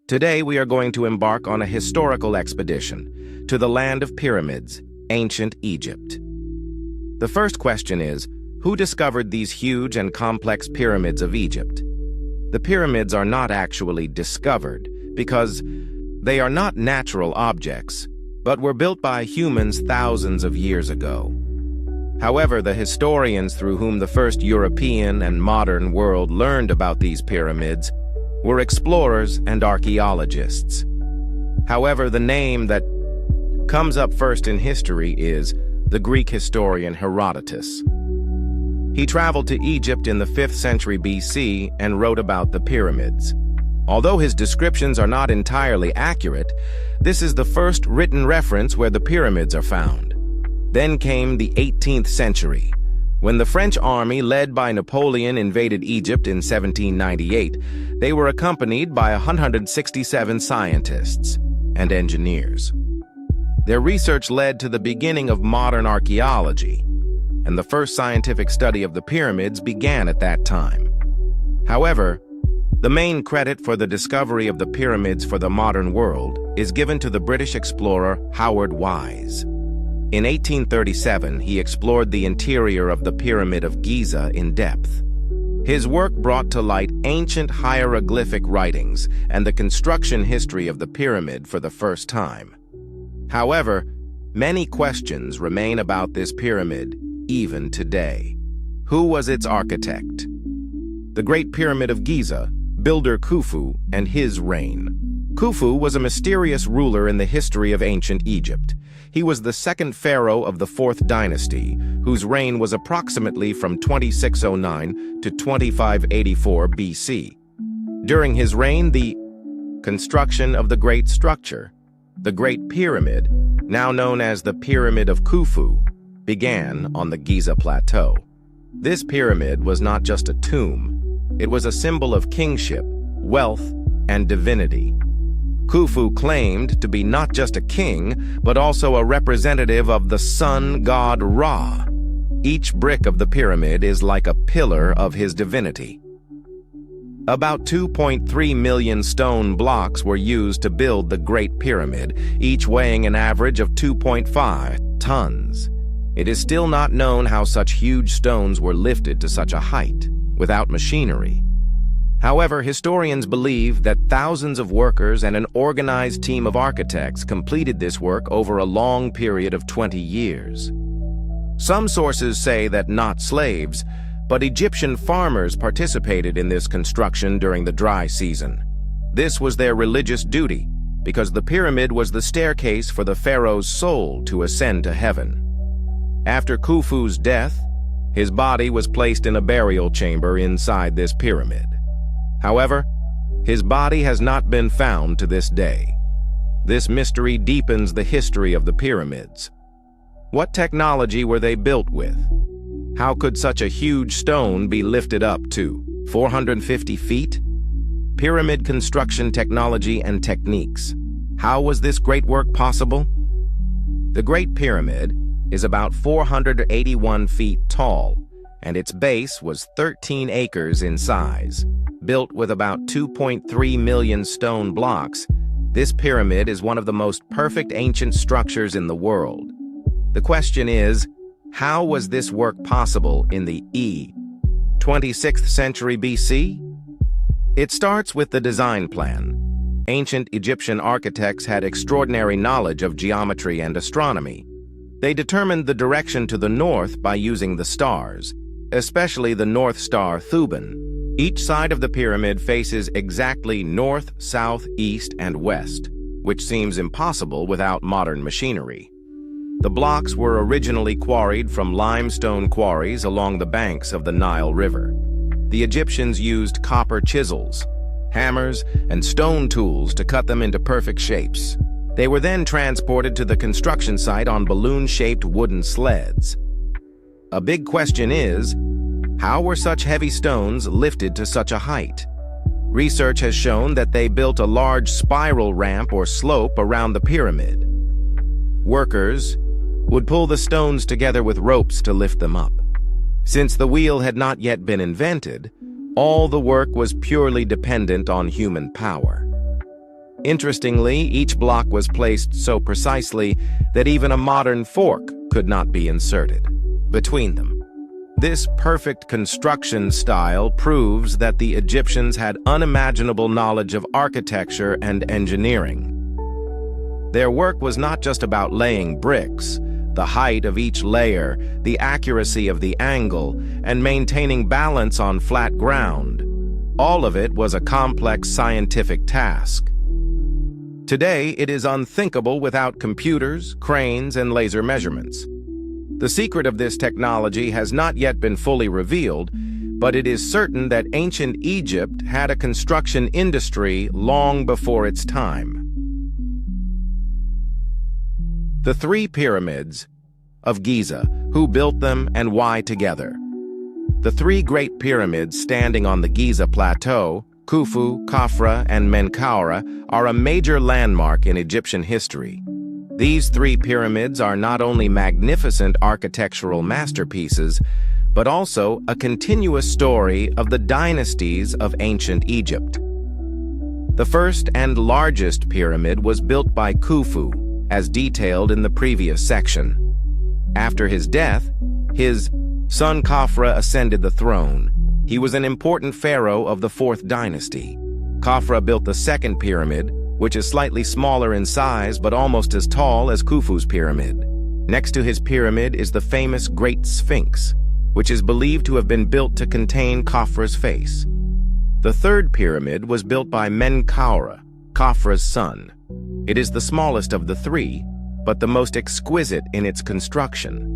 Today we are going to embark on a historical expedition to the land of pyramids, ancient Egypt. The first question is, who discovered these huge and complex pyramids of Egypt? The pyramids are not actually discovered because they are not natural objects, but were built by humans thousands of years ago. However, the historians through whom the first European and modern world learned about these pyramids were explorers and archaeologists. However, the name that comes up first in history is the Greek historian Herodotus. He traveled to Egypt in the 5th century BC and wrote about the pyramids. Although his descriptions are not entirely accurate, this is the first written reference where the pyramids are found. Then came the 18th century, when the French army led by Napoleon invaded Egypt in 1798. They were accompanied by 167 scientists and engineers. Their research led to the beginning of modern archaeology, and the first scientific study of the pyramids began at that time. However, the main credit for the discovery of the pyramids for the modern world is given to the British explorer Howard Wise. In 1837, he explored the interior of the Pyramid of Giza in depth. His work brought to light ancient hieroglyphic writings and the construction history of the pyramid for the first time. However, many questions remain about this pyramid even today. Who was its architect? The Great Pyramid of Giza, builder Khufu, and his reign. Khufu was a mysterious ruler in the history of ancient Egypt. He was the second pharaoh of the 4th dynasty, whose reign was approximately from 2609 to 2584 BC. During his reign, the construction of the great structure, the Great Pyramid, now known as the Pyramid of Khufu, began on the Giza Plateau. This pyramid was not just a tomb, it was a symbol of kingship, wealth, and divinity. Khufu claimed to be not just a king, but also a representative of the sun god Ra. Each brick of the pyramid is like a pillar of his divinity. About 2.3 million stone blocks were used to build the Great Pyramid, each weighing an average of 2.5 tons. It is still not known how such huge stones were lifted to such a height, without machinery. However, historians believe that thousands of workers and an organized team of architects completed this work over a long period of 20 years. Some sources say that not slaves, but Egyptian farmers participated in this construction during the dry season. This was their religious duty, because the pyramid was the staircase for the pharaoh's soul to ascend to heaven. After Khufu's death, his body was placed in a burial chamber inside this pyramid. However, his body has not been found to this day. This mystery deepens the history of the pyramids. What technology were they built with? How could such a huge stone be lifted up to 450 feet? Pyramid construction technology and techniques. How was this great work possible? The Great Pyramid is about 481 feet tall, and its base was 13 acres in size. Built with about 2.3 million stone blocks, this pyramid is one of the most perfect ancient structures in the world. The question is, how was this work possible in the 26th century BC? It starts with the design plan. Ancient Egyptian architects had extraordinary knowledge of geometry and astronomy. They determined the direction to the north by using the stars, especially the North Star Thuban. Each side of the pyramid faces exactly north, south, east, and west, which seems impossible without modern machinery. The blocks were originally quarried from limestone quarries along the banks of the Nile River. The Egyptians used copper chisels, hammers, and stone tools to cut them into perfect shapes. They were then transported to the construction site on balloon-shaped wooden sleds. A big question is, how were such heavy stones lifted to such a height? Research has shown that they built a large spiral ramp or slope around the pyramid. Workers would pull the stones together with ropes to lift them up. Since the wheel had not yet been invented, all the work was purely dependent on human power. Interestingly, each block was placed so precisely that even a modern fork could not be inserted between them. This perfect construction style proves that the Egyptians had unimaginable knowledge of architecture and engineering. Their work was not just about laying bricks. The height of each layer, the accuracy of the angle, and maintaining balance on flat ground. All of it was a complex scientific task. Today, it is unthinkable without computers, cranes, and laser measurements. The secret of this technology has not yet been fully revealed, but it is certain that ancient Egypt had a construction industry long before its time. The three pyramids of Giza, who built them and why together. The three great pyramids standing on the Giza Plateau, Khufu, Khafra, and Menkaure, are a major landmark in Egyptian history. These three pyramids are not only magnificent architectural masterpieces, but also a continuous story of the dynasties of ancient Egypt. The first and largest pyramid was built by Khufu, as detailed in the previous section. After his death, his son Khafra ascended the throne. He was an important pharaoh of the fourth dynasty. Khafra built the second pyramid, which is slightly smaller in size but almost as tall as Khufu's pyramid. Next to his pyramid is the famous Great Sphinx, which is believed to have been built to contain Khafra's face. The third pyramid was built by Menkaure, Khafra's son. It is the smallest of the three, but the most exquisite in its construction.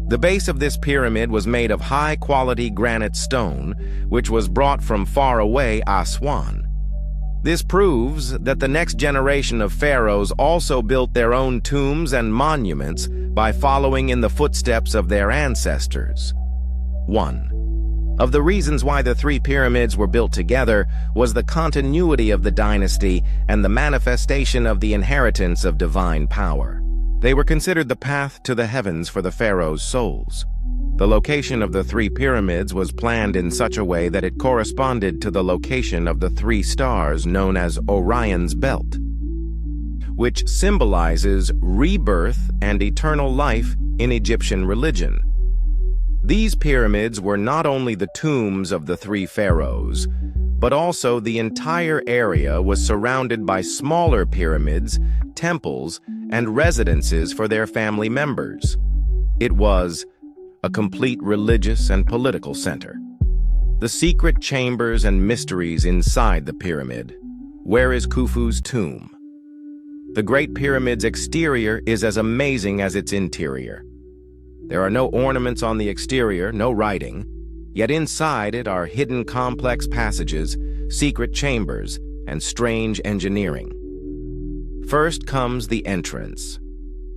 The base of this pyramid was made of high-quality granite stone, which was brought from far away Aswan. This proves that the next generation of pharaohs also built their own tombs and monuments by following in the footsteps of their ancestors. 1. Of the reasons why the three pyramids were built together was the continuity of the dynasty and the manifestation of the inheritance of divine power. They were considered the path to the heavens for the pharaoh's souls. The location of the three pyramids was planned in such a way that it corresponded to the location of the three stars known as Orion's Belt, which symbolizes rebirth and eternal life in Egyptian religion. These pyramids were not only the tombs of the three pharaohs, but also the entire area was surrounded by smaller pyramids, temples, and residences for their family members. It was a complete religious and political center. The secret chambers and mysteries inside the pyramid. Where is Khufu's tomb? The Great Pyramid's exterior is as amazing as its interior. There are no ornaments on the exterior, no writing, yet inside it are hidden complex passages, secret chambers, and strange engineering. First comes the entrance.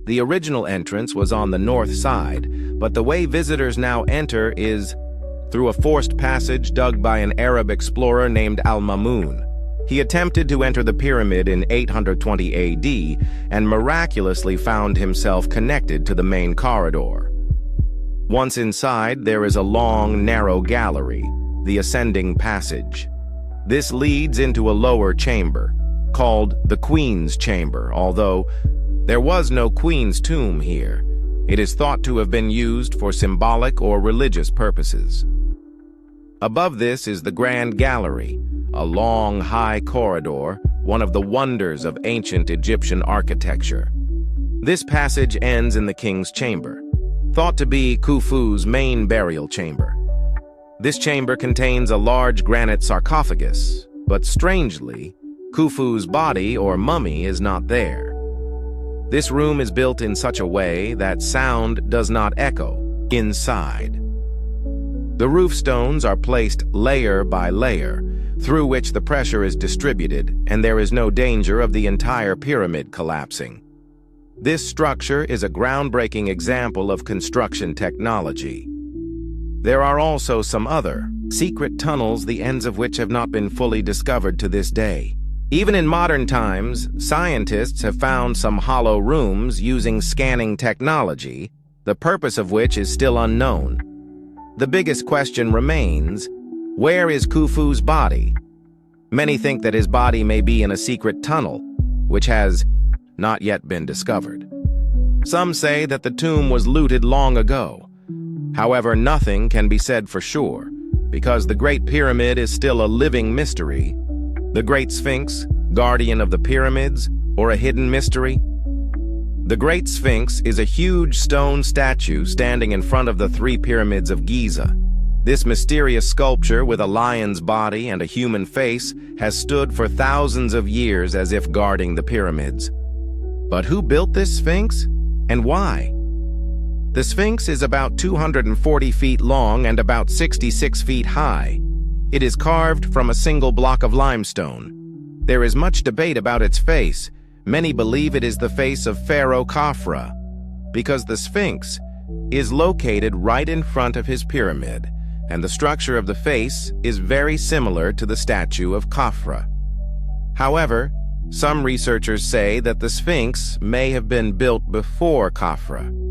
The original entrance was on the north side, but the way visitors now enter is through a forced passage dug by an Arab explorer named Al-Mamun. He attempted to enter the pyramid in 820 AD and miraculously found himself connected to the main corridor. Once inside, there is a long, narrow gallery, the ascending passage. This leads into a lower chamber, called the Queen's Chamber, although there was no queen's tomb here. It is thought to have been used for symbolic or religious purposes. Above this is the Grand Gallery, a long, high corridor, one of the wonders of ancient Egyptian architecture. This passage ends in the king's chamber, thought to be Khufu's main burial chamber. This chamber contains a large granite sarcophagus, but strangely, Khufu's body or mummy is not there. This room is built in such a way that sound does not echo inside. The roof stones are placed layer by layer, through which the pressure is distributed, and there is no danger of the entire pyramid collapsing. This structure is a groundbreaking example of construction technology. There are also some other secret tunnels, the ends of which have not been fully discovered to this day. Even in modern times, scientists have found some hollow rooms using scanning technology, the purpose of which is still unknown. The biggest question remains, where is Khufu's body? Many think that his body may be in a secret tunnel, which has not yet been discovered. Some say that the tomb was looted long ago. However, nothing can be said for sure, because the Great Pyramid is still a living mystery. The Great Sphinx, guardian of the pyramids, or a hidden mystery? The Great Sphinx is a huge stone statue standing in front of the 3 Pyramids of Giza. This mysterious sculpture with a lion's body and a human face has stood for thousands of years as if guarding the pyramids. But who built this Sphinx, and why? The Sphinx is about 240 feet long and about 66 feet high. It is carved from a single block of limestone. There is much debate about its face. Many believe it is the face of Pharaoh Khufu, because the Sphinx is located right in front of his pyramid, and the structure of the face is very similar to the statue of Khufu. However, some researchers say that the Sphinx may have been built before Khufu.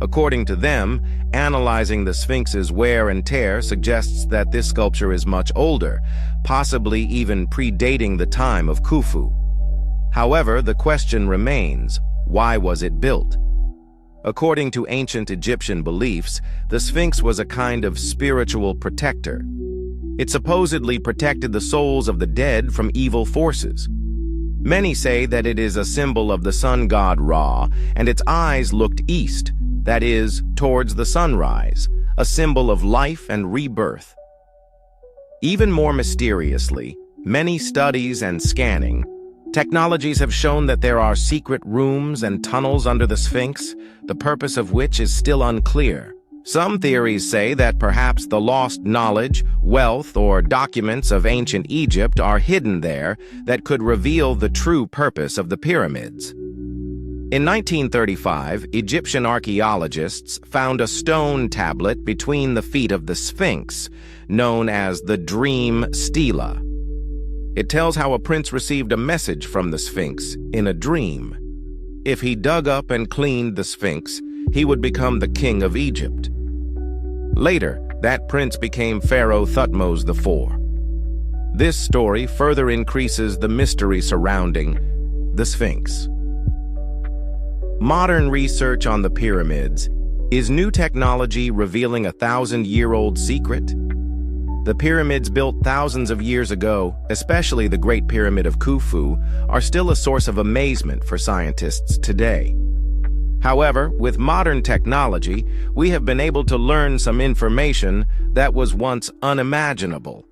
According to them, analyzing the Sphinx's wear and tear suggests that this sculpture is much older, possibly even predating the time of Khufu. However, the question remains, why was it built? According to ancient Egyptian beliefs, the Sphinx was a kind of spiritual protector. It supposedly protected the souls of the dead from evil forces. Many say that it is a symbol of the sun god Ra, and its eyes looked east, that is, towards the sunrise, a symbol of life and rebirth. Even more mysteriously, many studies and scanning, technologies have shown that there are secret rooms and tunnels under the Sphinx, the purpose of which is still unclear. Some theories say that perhaps the lost knowledge, wealth, or documents of ancient Egypt are hidden there that could reveal the true purpose of the pyramids. In 1935, Egyptian archaeologists found a stone tablet between the feet of the Sphinx, known as the Dream Stela. It tells how a prince received a message from the Sphinx in a dream. If he dug up and cleaned the Sphinx, he would become the king of Egypt. Later, that prince became Pharaoh Thutmose IV. This story further increases the mystery surrounding the Sphinx. Modern research on the pyramids. Is new technology revealing a 1,000-year-old secret? The pyramids built thousands of years ago, especially the Great Pyramid of Khufu, are still a source of amazement for scientists today. However, with modern technology, we have been able to learn some information that was once unimaginable.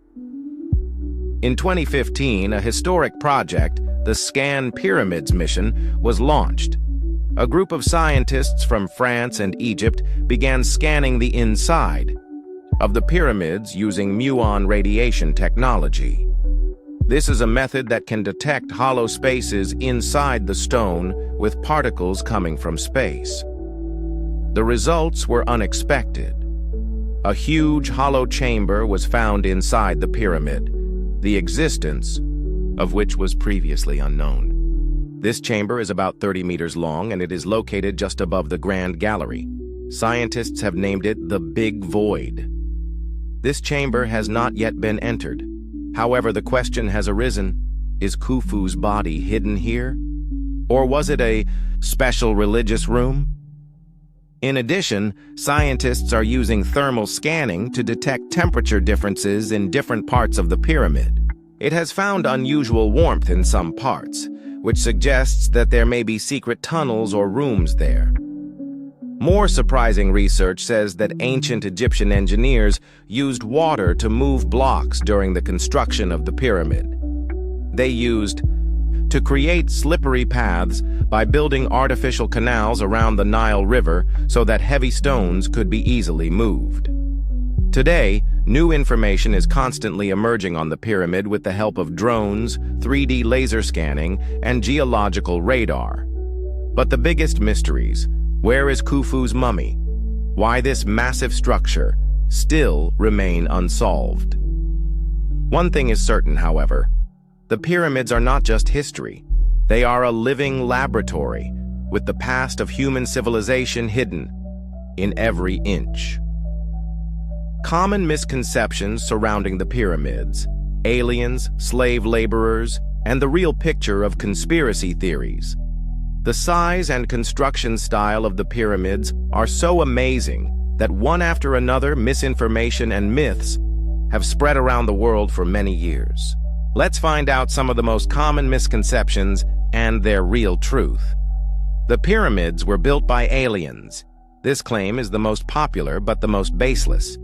In 2015, a historic project, the Scan Pyramids mission, was launched. A group of scientists from France and Egypt began scanning the inside of the pyramids using muon radiation technology. This is a method that can detect hollow spaces inside the stone with particles coming from space. The results were unexpected. A huge hollow chamber was found inside the pyramid, the existence of which was previously unknown. This chamber is about 30 meters long, and it is located just above the Grand Gallery. Scientists have named it the Big Void. This chamber has not yet been entered. However, the question has arisen, is Khufu's body hidden here? Or was it a special religious room? In addition, scientists are using thermal scanning to detect temperature differences in different parts of the pyramid. It has found unusual warmth in some parts, which suggests that there may be secret tunnels or rooms there. More surprising research says that ancient Egyptian engineers used water to move blocks during the construction of the pyramid. They used to create slippery paths by building artificial canals around the Nile River so that heavy stones could be easily moved. Today, new information is constantly emerging on the pyramid with the help of drones, 3D laser scanning, and geological radar. But the biggest mysteries, where is Khufu's mummy? Why this massive structure, still remain unsolved. One thing is certain, however. The pyramids are not just history. They are a living laboratory, with the past of human civilization hidden in every inch. Common misconceptions surrounding the pyramids, aliens, slave laborers, and the real picture of conspiracy theories. The size and construction style of the pyramids are so amazing that one after another misinformation and myths have spread around the world for many years. Let's find out some of the most common misconceptions and their real truth. The pyramids were built by aliens. This claim is the most popular but the most baseless.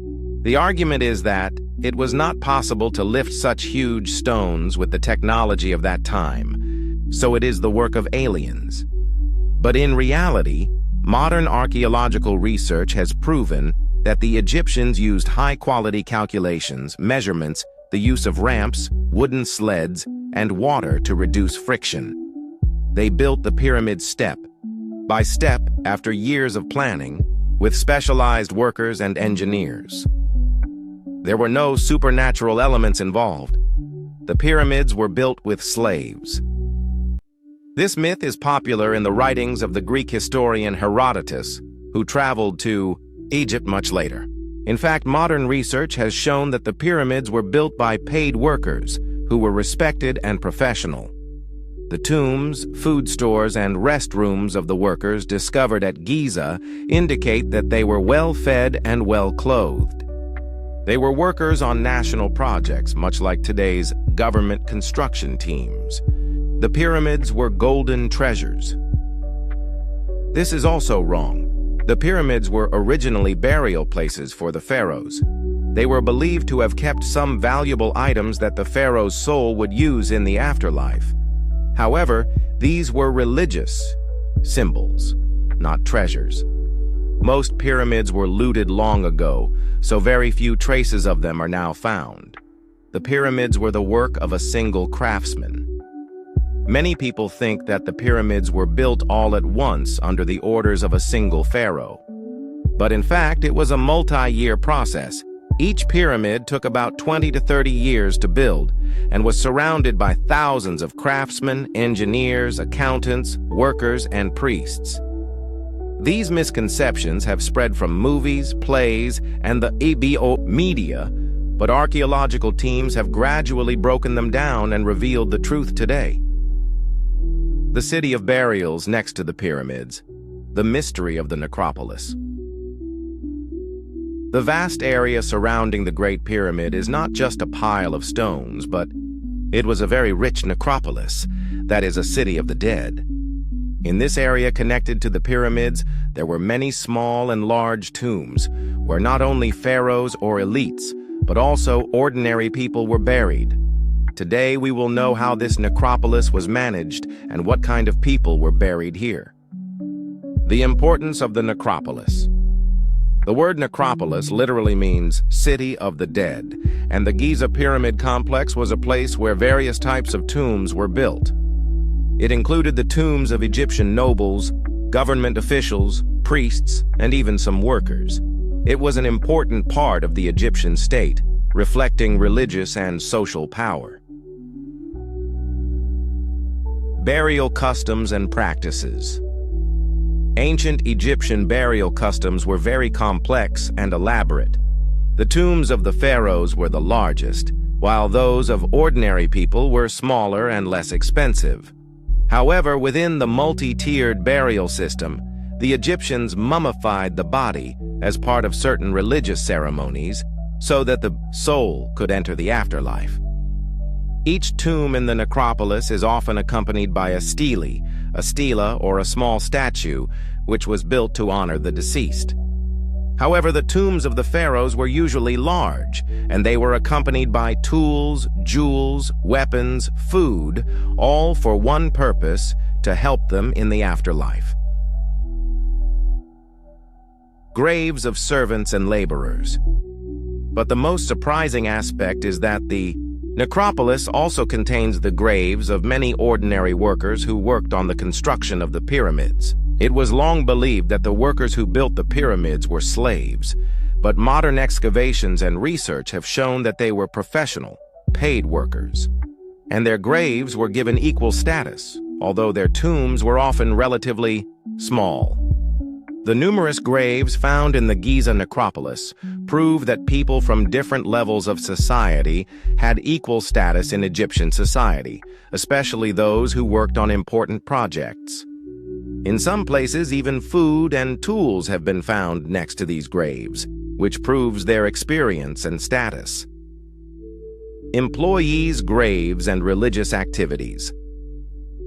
The argument is that it was not possible to lift such huge stones with the technology of that time, so it is the work of aliens. But in reality, modern archaeological research has proven that the Egyptians used high-quality calculations, measurements, the use of ramps, wooden sleds, and water to reduce friction. They built the pyramids step by step after years of planning, with specialized workers and engineers. There were no supernatural elements involved. The pyramids were built with slaves. This myth is popular in the writings of the Greek historian Herodotus, who traveled to Egypt much later. In fact, modern research has shown that the pyramids were built by paid workers who were respected and professional. The tombs, food stores, and restrooms of the workers discovered at Giza indicate that they were well-fed and well-clothed. They were workers on national projects, much like today's government construction teams. The pyramids were golden treasures. This is also wrong. The pyramids were originally burial places for the pharaohs. They were believed to have kept some valuable items that the pharaoh's soul would use in the afterlife. However, these were religious symbols, not treasures. Most pyramids were looted long ago, so very few traces of them are now found. The pyramids were the work of a single craftsman. Many people think that the pyramids were built all at once under the orders of a single pharaoh. But in fact, it was a multi-year process. Each pyramid took about 20 to 30 years to build and was surrounded by thousands of craftsmen, engineers, accountants, workers, and priests. These misconceptions have spread from movies, plays, and the media, but archaeological teams have gradually broken them down and revealed the truth today. The city of burials next to the pyramids, the mystery of the necropolis. The vast area surrounding the Great Pyramid is not just a pile of stones, but it was a very rich necropolis, that is, a city of the dead. In this area connected to the pyramids, there were many small and large tombs, where not only pharaohs or elites, but also ordinary people were buried. Today we will know how this necropolis was managed and what kind of people were buried here. The importance of the necropolis. The word necropolis literally means city of the dead, and the Giza pyramid complex was a place where various types of tombs were built. It included the tombs of Egyptian nobles, government officials, priests, and even some workers. It was an important part of the Egyptian state, reflecting religious and social power. Burial customs and practices. Ancient Egyptian burial customs were very complex and elaborate. The tombs of the pharaohs were the largest, while those of ordinary people were smaller and less expensive. However, within the multi-tiered burial system, the Egyptians mummified the body as part of certain religious ceremonies so that the soul could enter the afterlife. Each tomb in the necropolis is often accompanied by a stela or a small statue, which was built to honor the deceased. However, the tombs of the pharaohs were usually large, and they were accompanied by tools, jewels, weapons, food, all for one purpose: to help them in the afterlife. Graves of servants and laborers. But the most surprising aspect is that the necropolis also contains the graves of many ordinary workers who worked on the construction of the pyramids. It was long believed that the workers who built the pyramids were slaves, but modern excavations and research have shown that they were professional, paid workers, and their graves were given equal status, although their tombs were often relatively small. The numerous graves found in the Giza necropolis prove that people from different levels of society had equal status in Egyptian society, especially those who worked on important projects. In some places, even food and tools have been found next to these graves, which proves their experience and status. Employees' graves and religious activities.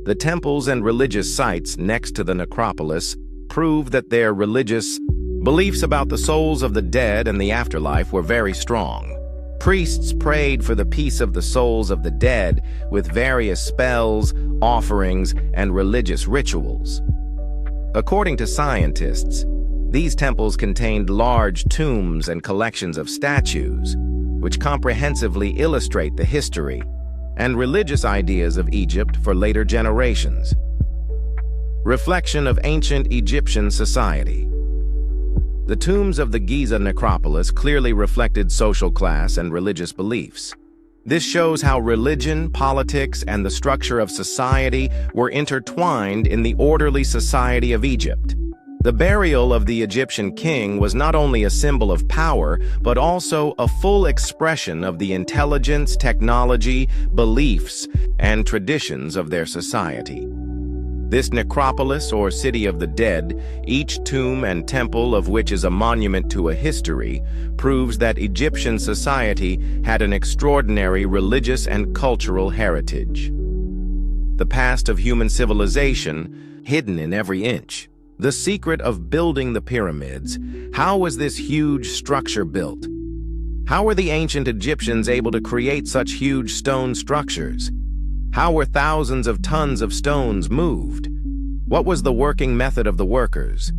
The temples and religious sites next to the necropolis prove that their religious beliefs about the souls of the dead and the afterlife were very strong. Priests prayed for the peace of the souls of the dead with various spells, offerings, and religious rituals. According to scientists, these temples contained large tombs and collections of statues, which comprehensively illustrate the history and religious ideas of Egypt for later generations. Reflection of ancient Egyptian society. The tombs of the Giza necropolis clearly reflected social class and religious beliefs. This shows how religion, politics, and the structure of society were intertwined in the orderly society of Egypt. The burial of the Egyptian king was not only a symbol of power, but also a full expression of the intelligence, technology, beliefs, and traditions of their society. This necropolis, or city of the dead, each tomb and temple of which is a monument to a history, proves that Egyptian society had an extraordinary religious and cultural heritage. The past of human civilization, hidden in every inch. The secret of building the pyramids. How was this huge structure built? How were the ancient Egyptians able to create such huge stone structures? How were thousands of tons of stones moved? What was the working method of the workers?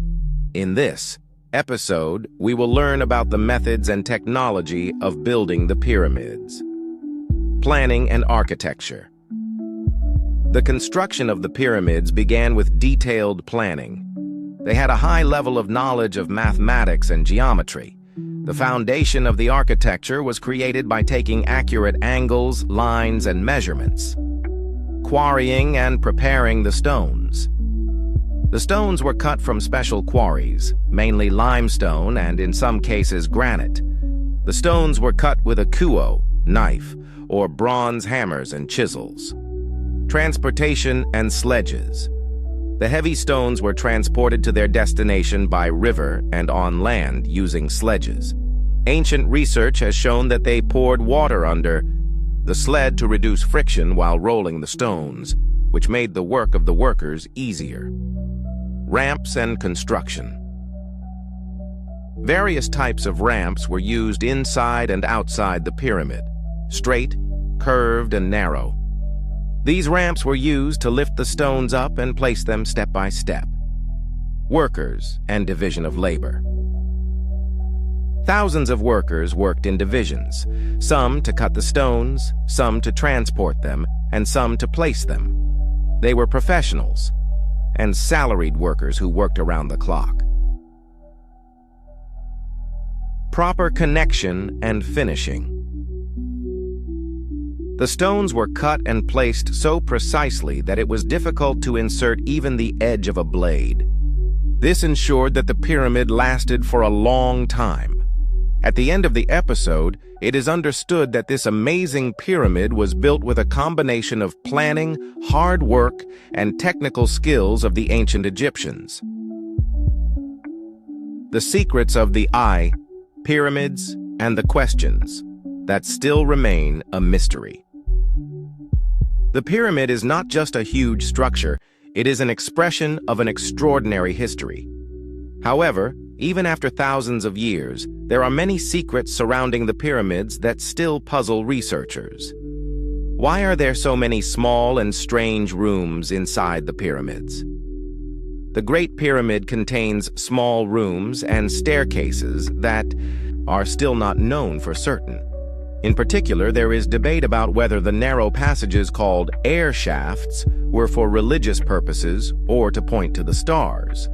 In this episode, we will learn about the methods and technology of building the pyramids. Planning and architecture. The construction of the pyramids began with detailed planning. They had a high level of knowledge of mathematics and geometry. The foundation of the architecture was created by taking accurate angles, lines, and measurements. Quarrying and preparing the stones. The stones were cut from special quarries, mainly limestone and in some cases granite. The stones were cut with a kuo, knife, or bronze hammers and chisels. Transportation and sledges. The heavy stones were transported to their destination by river and on land using sledges. Ancient research has shown that they poured water under the sled to reduce friction while rolling the stones, which made the work of the workers easier. Ramps and construction. Various types of ramps were used inside and outside the pyramid, straight, curved, and narrow. These ramps were used to lift the stones up and place them step by step. Workers and division of labor. Thousands of workers worked in divisions, some to cut the stones, some to transport them, and some to place them. They were professionals and salaried workers who worked around the clock. Proper connection and finishing. The stones were cut and placed so precisely that it was difficult to insert even the edge of a blade. This ensured that the pyramid lasted for a long time. At the end of the episode, it is understood that this amazing pyramid was built with a combination of planning, hard work, and technical skills of the ancient Egyptians. The secrets of the eye, pyramids, and the questions that still remain a mystery. The pyramid is not just a huge structure, it is an expression of an extraordinary history. However, even after thousands of years, there are many secrets surrounding the pyramids that still puzzle researchers. Why are there so many small and strange rooms inside the pyramids? The Great Pyramid contains small rooms and staircases that are still not known for certain. In particular, there is debate about whether the narrow passages called air shafts were for religious purposes or to point to the stars.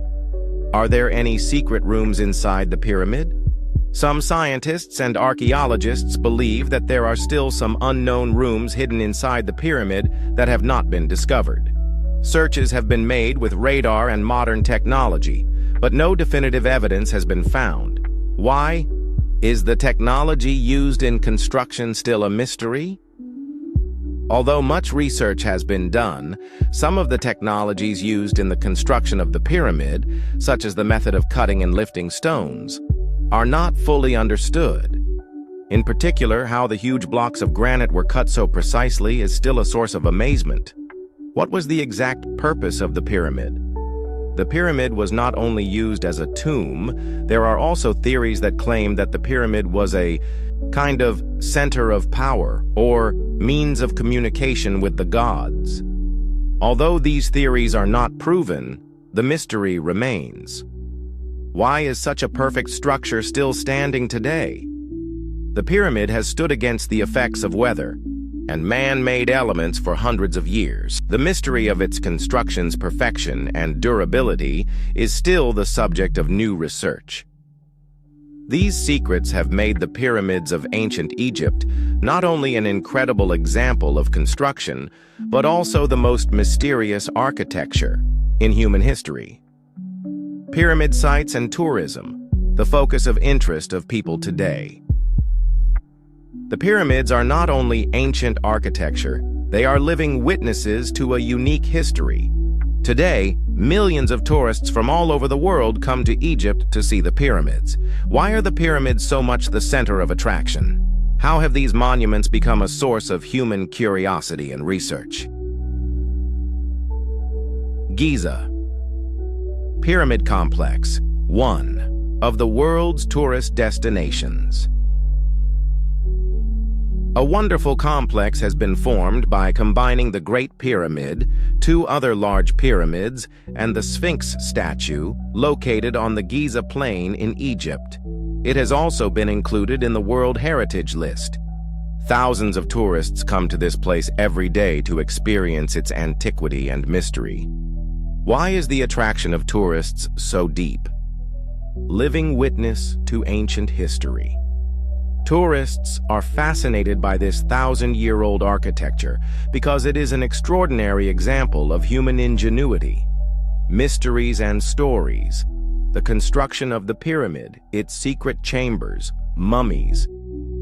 Are there any secret rooms inside the pyramid? Some scientists and archaeologists believe that there are still some unknown rooms hidden inside the pyramid that have not been discovered. Searches have been made with radar and modern technology, but no definitive evidence has been found. Why? Is the technology used in construction still a mystery? Although much research has been done, some of the technologies used in the construction of the pyramid, such as the method of cutting and lifting stones, are not fully understood. In particular, how the huge blocks of granite were cut so precisely is still a source of amazement. What was the exact purpose of the pyramid? The pyramid was not only used as a tomb, there are also theories that claim that the pyramid was a kind of center of power or means of communication with the gods. Although these theories are not proven, the mystery remains. Why is such a perfect structure still standing today? The pyramid has stood against the effects of weather and man-made elements for hundreds of years. The mystery of its construction's perfection and durability is still the subject of new research. These secrets have made the pyramids of ancient Egypt not only an incredible example of construction, but also the most mysterious architecture in human history. Pyramid sites and tourism, the focus of interest of people today. The pyramids are not only ancient architecture, they are living witnesses to a unique history. Today, millions of tourists from all over the world come to Egypt to see the pyramids. Why are the pyramids so much the center of attraction? How have these monuments become a source of human curiosity and research? Giza Pyramid Complex, one of the world's tourist destinations. A wonderful complex has been formed by combining the Great Pyramid, two other large pyramids, and the Sphinx statue located on the Giza Plain in Egypt. It has also been included in the World Heritage List. Thousands of tourists come to this place every day to experience its antiquity and mystery. Why is the attraction of tourists so deep? Living witness to ancient history. Tourists are fascinated by this thousand-year-old architecture because it is an extraordinary example of human ingenuity, mysteries and stories. The construction of the pyramid, its secret chambers, mummies,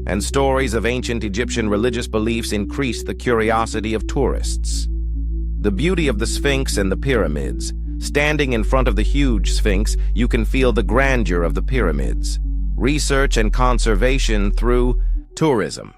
and stories of ancient Egyptian religious beliefs increase the curiosity of tourists. The beauty of the Sphinx and the pyramids. Standing in front of the huge Sphinx, you can feel the grandeur of the pyramids. Research and conservation through tourism.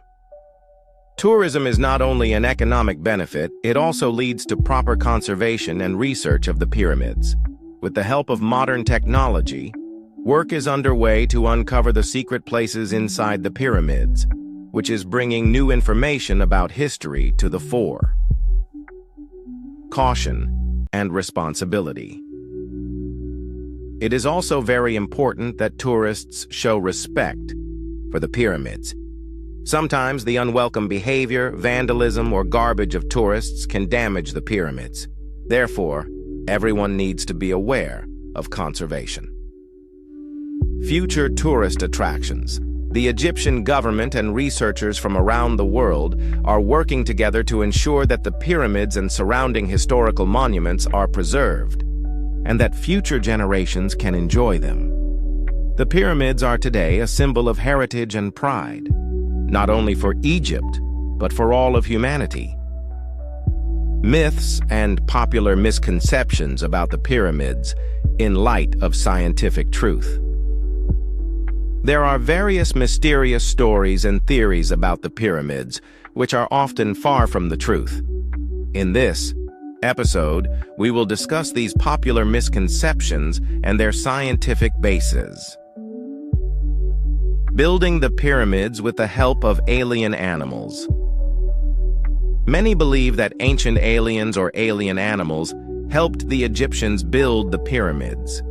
Tourism is not only an economic benefit, it also leads to proper conservation and research of the pyramids. With the help of modern technology, work is underway to uncover the secret places inside the pyramids, which is bringing new information about history to the fore. Caution and responsibility. It is also very important that tourists show respect for the pyramids. Sometimes the unwelcome behavior, vandalism, or garbage of tourists can damage the pyramids. Therefore, everyone needs to be aware of conservation. Future tourist attractions. The Egyptian government and researchers from around the world are working together to ensure that the pyramids and surrounding historical monuments are preserved, and that future generations can enjoy them. The pyramids are today a symbol of heritage and pride, not only for Egypt, but for all of humanity. Myths and popular misconceptions about the pyramids in light of scientific truth. There are various mysterious stories and theories about the pyramids, which are often far from the truth. In this episode, we will discuss these popular misconceptions and their scientific bases. Building the pyramids with the help of alien animals. Many believe that ancient aliens or alien animals helped the Egyptians build the pyramids.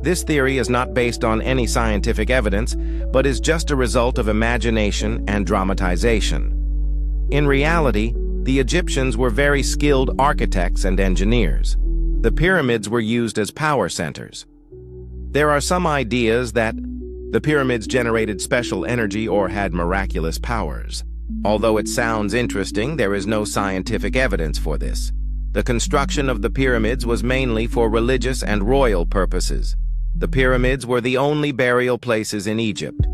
This theory is not based on any scientific evidence, but is just a result of imagination and dramatization. In reality, the Egyptians were very skilled architects and engineers. The pyramids were used as power centers. There are some ideas that the pyramids generated special energy or had miraculous powers. Although it sounds interesting, there is no scientific evidence for this. The construction of the pyramids was mainly for religious and royal purposes. The pyramids were the only burial places in Egypt.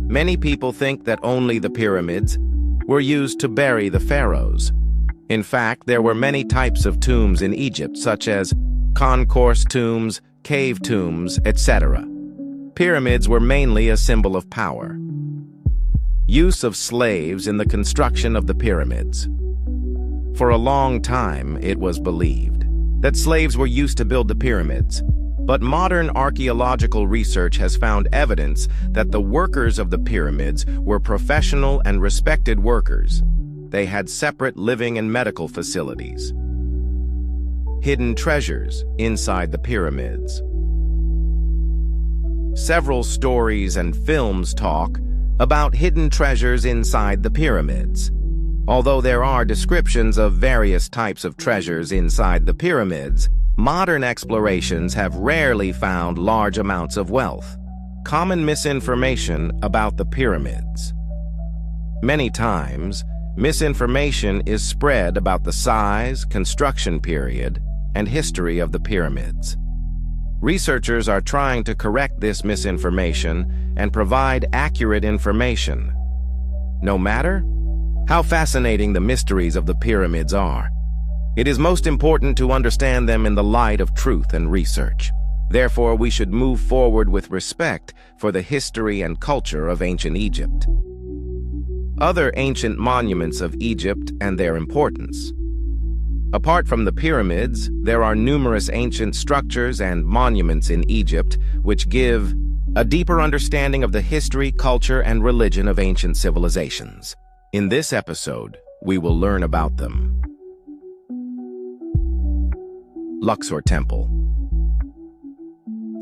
Many people think that only the pyramids were used to bury the pharaohs. In fact, there were many types of tombs in Egypt, such as concourse tombs, cave tombs, etc. Pyramids were mainly a symbol of power. Use of slaves in the construction of the pyramids. For a long time, it was believed that slaves were used to build the pyramids, but modern archaeological research has found evidence that the workers of the pyramids were professional and respected workers. They had separate living and medical facilities. Hidden treasures inside the pyramids. Several stories and films talk about hidden treasures inside the pyramids. Although there are descriptions of various types of treasures inside the pyramids, modern explorations have rarely found large amounts of wealth. Common misinformation about the pyramids. Many times, misinformation is spread about the size, construction period, and history of the pyramids. Researchers are trying to correct this misinformation and provide accurate information. No matter how fascinating the mysteries of the pyramids are, it is most important to understand them in the light of truth and research. Therefore, we should move forward with respect for the history and culture of ancient Egypt. Other ancient monuments of Egypt and their importance. Apart from the pyramids, there are numerous ancient structures and monuments in Egypt which give a deeper understanding of the history, culture, and religion of ancient civilizations. In this episode, we will learn about them. Luxor Temple.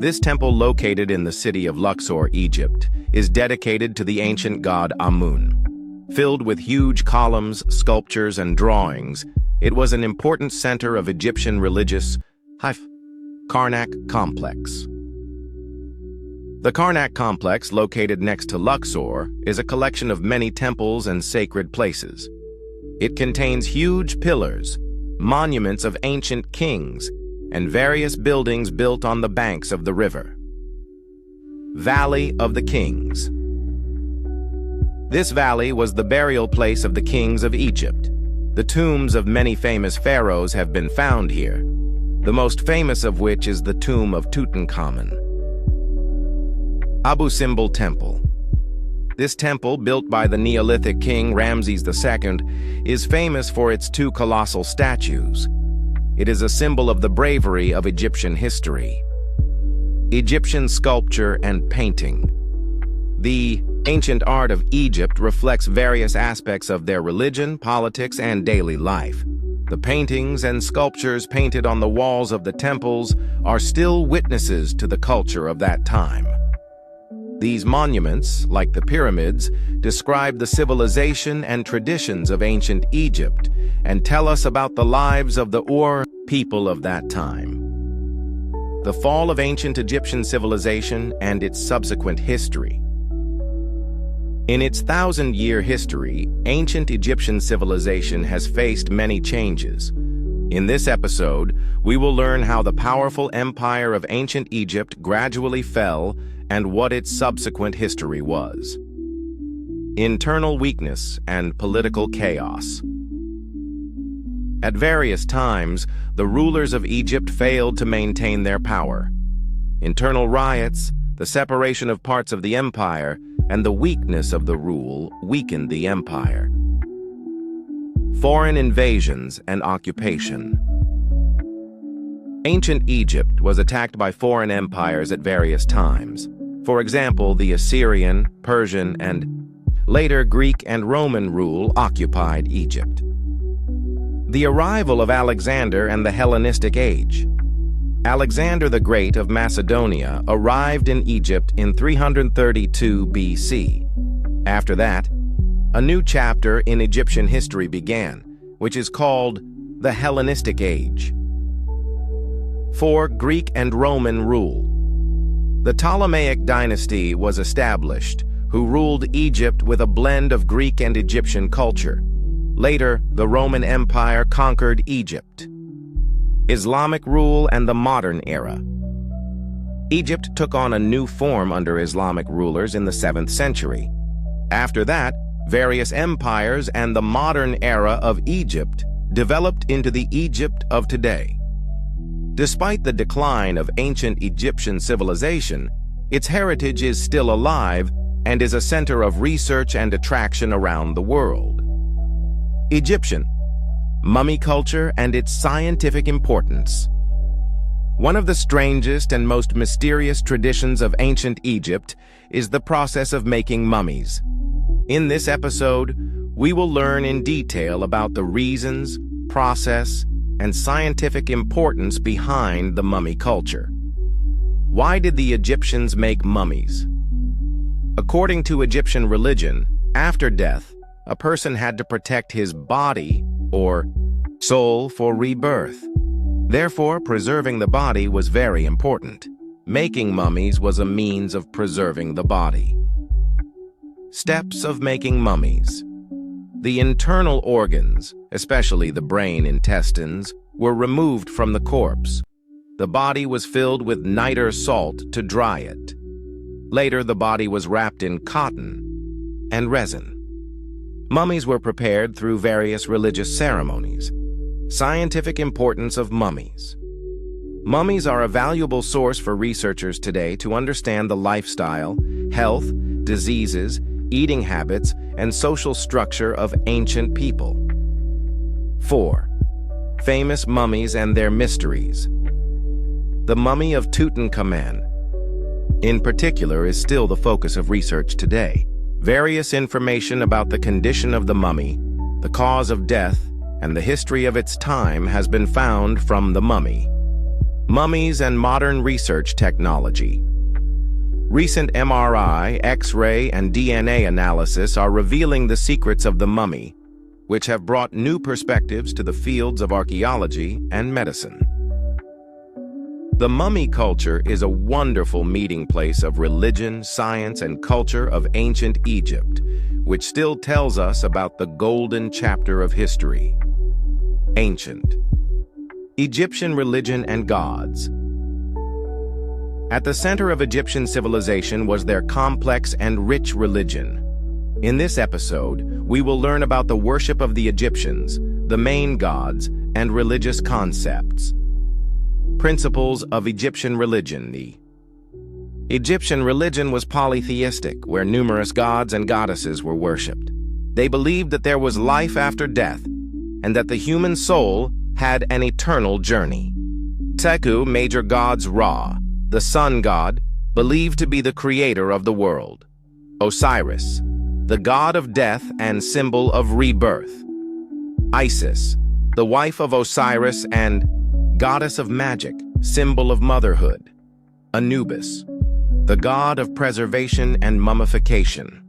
This temple, located in the city of Luxor, Egypt, is dedicated to the ancient god Amun. Filled with huge columns, sculptures, and drawings, it was an important center of Egyptian religious Karnak complex. The Karnak complex, located next to Luxor, is a collection of many temples and sacred places. It contains huge pillars, monuments of ancient kings, and various buildings built on the banks of the river. Valley of the Kings. This valley was the burial place of the kings of Egypt. The tombs of many famous pharaohs have been found here, the most famous of which is the tomb of Tutankhamun. Abu Simbel Temple. This temple, built by the Neolithic king Ramses II, is famous for its two colossal statues. It is a symbol of the bravery of Egyptian history. Egyptian sculpture and painting. The ancient art of Egypt reflects various aspects of their religion, politics, and daily life. The paintings and sculptures painted on the walls of the temples are still witnesses to the culture of that time. These monuments, like the pyramids, describe the civilization and traditions of ancient Egypt and tell us about the lives of the Ur people of that time. The fall of ancient Egyptian civilization and its subsequent history. In its 1,000-year history, ancient Egyptian civilization has faced many changes. In this episode, we will learn how the powerful empire of ancient Egypt gradually fell and what its subsequent history was. Internal weakness and political chaos. At various times, the rulers of Egypt failed to maintain their power. Internal riots, the separation of parts of the empire, and the weakness of the rule weakened the empire. Foreign invasions and occupation. Ancient Egypt was attacked by foreign empires at various times. For example, the Assyrian, Persian, and later Greek and Roman rule occupied Egypt. The arrival of Alexander and the Hellenistic Age. Alexander the Great of Macedonia arrived in Egypt in 332 BC. After that, a new chapter in Egyptian history began, which is called the Hellenistic Age. 4. Greek and Roman rule. The Ptolemaic dynasty was established, who ruled Egypt with a blend of Greek and Egyptian culture. Later, the Roman Empire conquered Egypt. Islamic rule and the modern era. Egypt took on a new form under Islamic rulers in the 7th century. After that, various empires and the modern era of Egypt developed into the Egypt of today. Despite the decline of ancient Egyptian civilization, its heritage is still alive and is a center of research and attraction around the world. Egyptian mummy culture and its scientific importance. One of the strangest and most mysterious traditions of ancient Egypt is the process of making mummies. In this episode, we will learn in detail about the reasons, process, and scientific importance behind the mummy culture. Why did the Egyptians make mummies? According to Egyptian religion, after death, a person had to protect his body or soul for rebirth. Therefore, preserving the body was very important. Making mummies was a means of preserving the body. Steps of making mummies. The internal organs, especially the brain, intestines, were removed from the corpse. The body was filled with niter salt to dry it. Later, the body was wrapped in cotton and resin. Mummies were prepared through various religious ceremonies. Scientific importance of mummies. Mummies are a valuable source for researchers today to understand the lifestyle, health, diseases, eating habits, and social structure of ancient people. 4. Famous mummies and their mysteries. The mummy of Tutankhamun, in particular, is still the focus of research today. Various information about the condition of the mummy, the cause of death, and the history of its time has been found from the mummy. Mummies and modern research technology. Recent MRI, X-ray, and DNA analysis are revealing the secrets of the mummy, which have brought new perspectives to the fields of archaeology and medicine. The mummy culture is a wonderful meeting place of religion, science, and culture of ancient Egypt, which still tells us about the golden chapter of history. Ancient Egyptian religion and gods. At the center of Egyptian civilization was their complex and rich religion. In this episode, we will learn about the worship of the Egyptians, the main gods, and religious concepts. Principles of Egyptian religion. The Egyptian religion was polytheistic, where numerous gods and goddesses were worshipped. They believed that there was life after death, and that the human soul had an eternal journey. Seku, major gods Ra, the sun god, believed to be the creator of the world. Osiris, the god of death and symbol of rebirth. Isis, the wife of Osiris and goddess of magic, symbol of motherhood. Anubis, the god of preservation and mummification.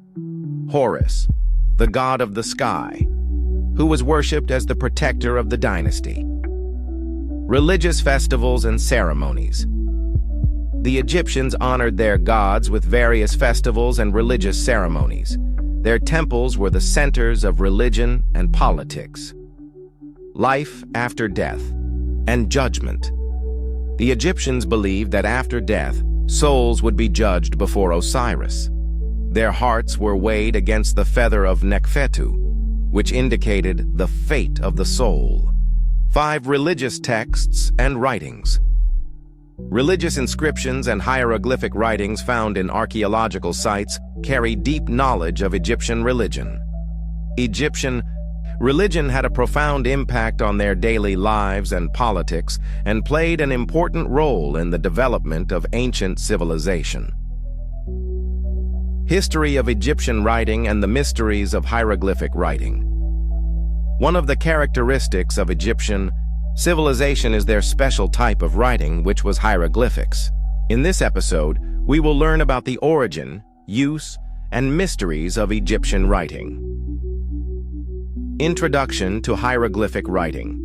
Horus, the god of the sky, who was worshipped as the protector of the dynasty. Religious festivals and ceremonies. The Egyptians honored their gods with various festivals and religious ceremonies. Their temples were the centers of religion and politics. Life after death and judgment. The Egyptians believed that after death, souls would be judged before Osiris. Their hearts were weighed against the feather of Nekhfetu, which indicated the fate of the soul. 5 religious texts and writings. Religious inscriptions and hieroglyphic writings found in archaeological sites carry deep knowledge of Egyptian religion. Egyptian religion had a profound impact on their daily lives and politics and played an important role in the development of ancient civilization. History of Egyptian writing and the mysteries of hieroglyphic writing. One of the characteristics of Egyptian civilization is their special type of writing, which was hieroglyphics. In this episode, we will learn about the origin, use, and mysteries of Egyptian writing. Introduction to hieroglyphic writing.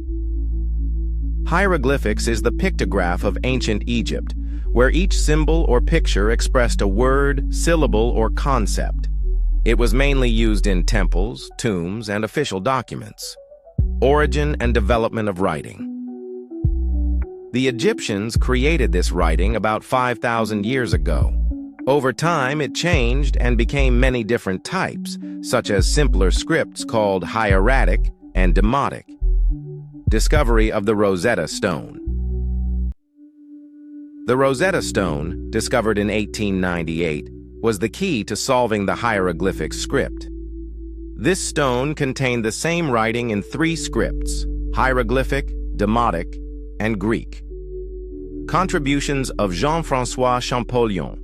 Hieroglyphics is the pictograph of ancient Egypt, where each symbol or picture expressed a word, syllable, or concept. It was mainly used in temples, tombs, and official documents. Origin and development of writing. The Egyptians created this writing about 5,000 years ago. Over time, it changed and became many different types, such as simpler scripts called hieratic and demotic. Discovery of the Rosetta Stone. The Rosetta Stone, discovered in 1898, was the key to solving the hieroglyphic script. This stone contained the same writing in 3 scripts: hieroglyphic, demotic, and Greek. Contributions of Jean-François Champollion.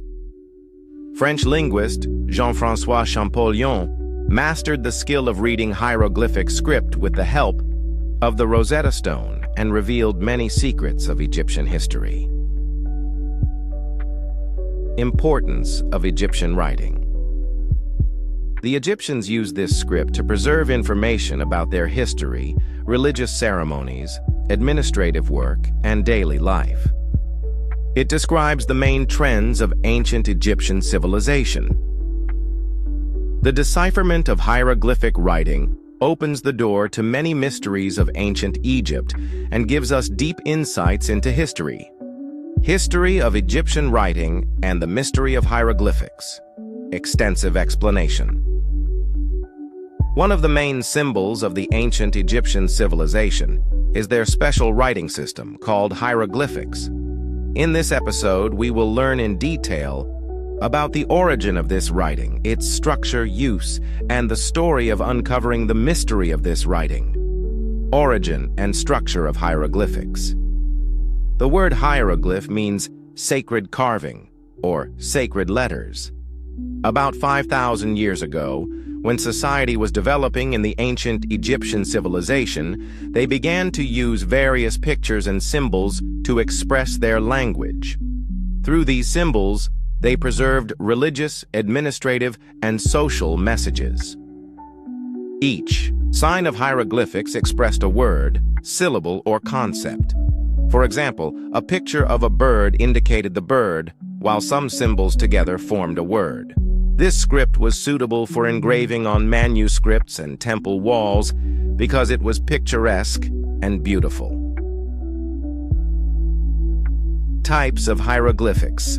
French linguist Jean-François Champollion mastered the skill of reading hieroglyphic script with the help of the Rosetta Stone and revealed many secrets of Egyptian history. Importance of Egyptian writing. The Egyptians used this script to preserve information about their history, religious ceremonies, administrative work, and daily life. It describes the main trends of ancient Egyptian civilization. The decipherment of hieroglyphic writing opens the door to many mysteries of ancient Egypt and gives us deep insights into history. History of Egyptian writing and the mystery of hieroglyphics. Extensive explanation. One of the main symbols of the ancient Egyptian civilization is their special writing system called hieroglyphics. In this episode, we will learn in detail about the origin of this writing, its structure, use, and the story of uncovering the mystery of this writing. Origin and structure of hieroglyphics. The word hieroglyph means sacred carving or sacred letters. About 5,000 years ago, when society was developing in the ancient Egyptian civilization, they began to use various pictures and symbols to express their language. Through these symbols, they preserved religious, administrative, and social messages. Each sign of hieroglyphics expressed a word, syllable, or concept. For example, a picture of a bird indicated the bird, while some symbols together formed a word. This script was suitable for engraving on manuscripts and temple walls because it was picturesque and beautiful. Types of hieroglyphics.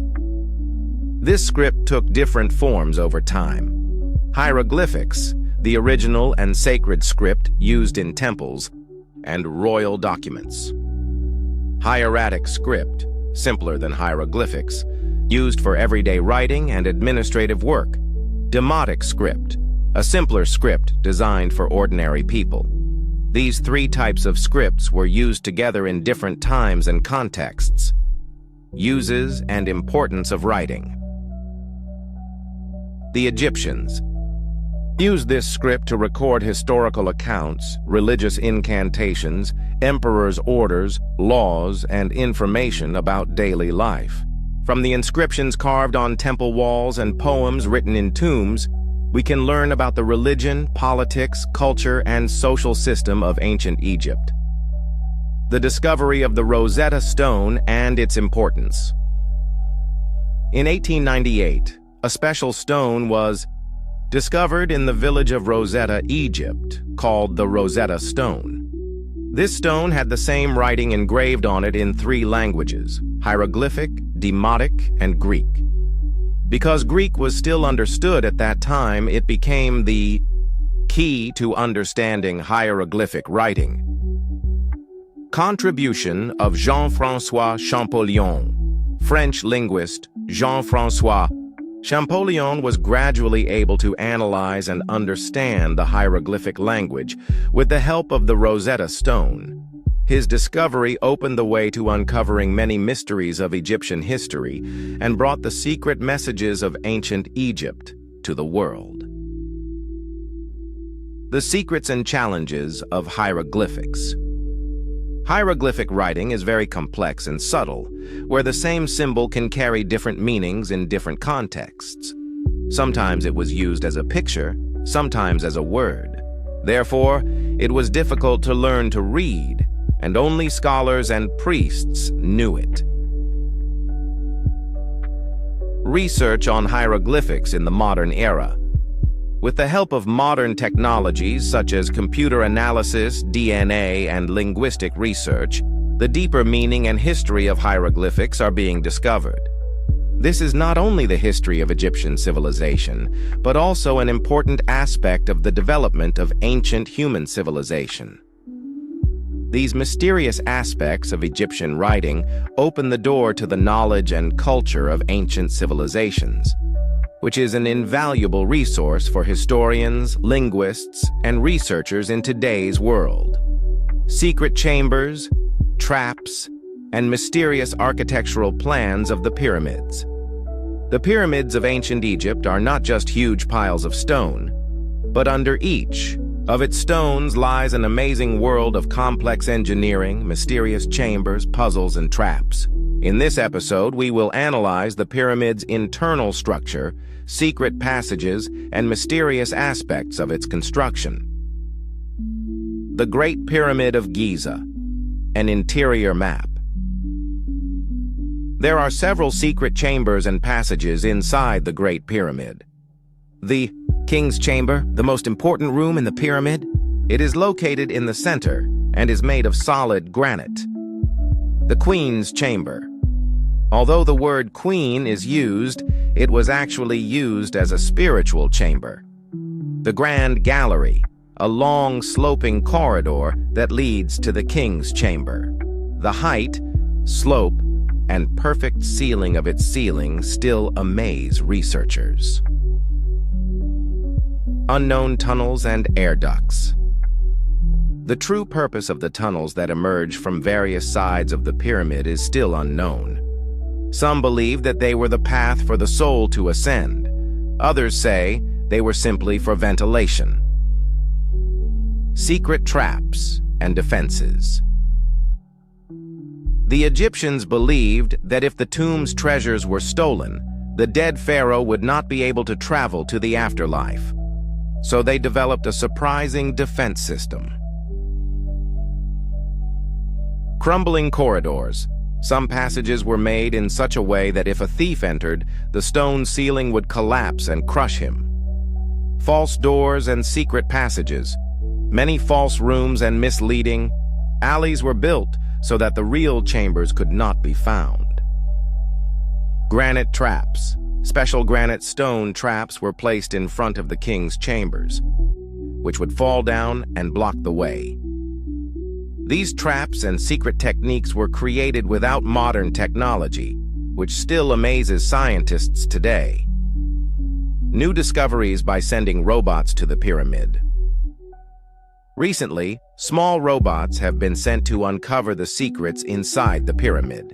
This script took different forms over time. Hieroglyphics, the original and sacred script used in temples and royal documents. Hieratic script, simpler than hieroglyphics, used for everyday writing and administrative work. Demotic script, a simpler script designed for ordinary people. These 3 types of scripts were used together in different times and contexts. Uses and importance of writing. The Egyptians used this script to record historical accounts, religious incantations, emperors' orders, laws, and information about daily life. From the inscriptions carved on temple walls and poems written in tombs, we can learn about the religion, politics, culture, and social system of ancient Egypt. The discovery of the Rosetta Stone and its importance. In 1898, a special stone was discovered in the village of Rosetta, Egypt, called the Rosetta Stone. This stone had the same writing engraved on it in 3 languages: hieroglyphic, demotic, and Greek. Because Greek was still understood at that time, it became the key to understanding hieroglyphic writing. Contribution of Jean-François Champollion. French linguist Jean-François Champollion was gradually able to analyze and understand the hieroglyphic language with the help of the Rosetta Stone. His discovery opened the way to uncovering many mysteries of Egyptian history and brought the secret messages of ancient Egypt to the world. The secrets and challenges of hieroglyphics. Hieroglyphic writing is very complex and subtle, where the same symbol can carry different meanings in different contexts. Sometimes it was used as a picture, sometimes as a word. Therefore, it was difficult to learn to read, and only scholars and priests knew it. Research on hieroglyphics in the modern era. With the help of modern technologies such as computer analysis, DNA, and linguistic research, The deeper meaning and history of hieroglyphics are being discovered. This is not only the history of Egyptian civilization, but also an important aspect of the development of ancient human civilization. These mysterious aspects of Egyptian writing open the door to the knowledge and culture of ancient civilizations, which is an invaluable resource for historians, linguists, and researchers in today's world. Secret chambers, traps, and mysterious architectural plans of the pyramids. The pyramids of ancient Egypt are not just huge piles of stone, but under each of its stones lies an amazing world of complex engineering, mysterious chambers, puzzles, and traps. In this episode, we will analyze the pyramid's internal structure, secret passages, and mysterious aspects of its construction. The Great Pyramid of Giza, an interior map. There are several secret chambers and passages inside the Great Pyramid. The King's Chamber, the most important room in the pyramid, it is located in the center and is made of solid granite. The Queen's Chamber. Although the word queen is used, it was actually used as a spiritual chamber. The Grand Gallery, a long sloping corridor that leads to the King's Chamber. The height, slope, and perfect ceiling of its ceiling still amaze researchers. Unknown tunnels and air ducts. The true purpose of the tunnels that emerge from various sides of the pyramid is still unknown. Some believe that they were the path for the soul to ascend. Others say they were simply for ventilation. Secret traps and defenses. The Egyptians believed that if the tomb's treasures were stolen, the dead pharaoh would not be able to travel to the afterlife. So they developed a surprising defense system. Crumbling corridors. Some passages were made in such a way that if a thief entered, the stone ceiling would collapse and crush him. False doors and secret passages. Many false rooms and misleading alleys were built so that the real chambers could not be found. Granite traps. Special granite stone traps were placed in front of the king's chambers, which would fall down and block the way. These traps and secret techniques were created without modern technology, which still amazes scientists today. New discoveries by sending robots to the pyramid. Recently, small robots have been sent to uncover the secrets inside the pyramid.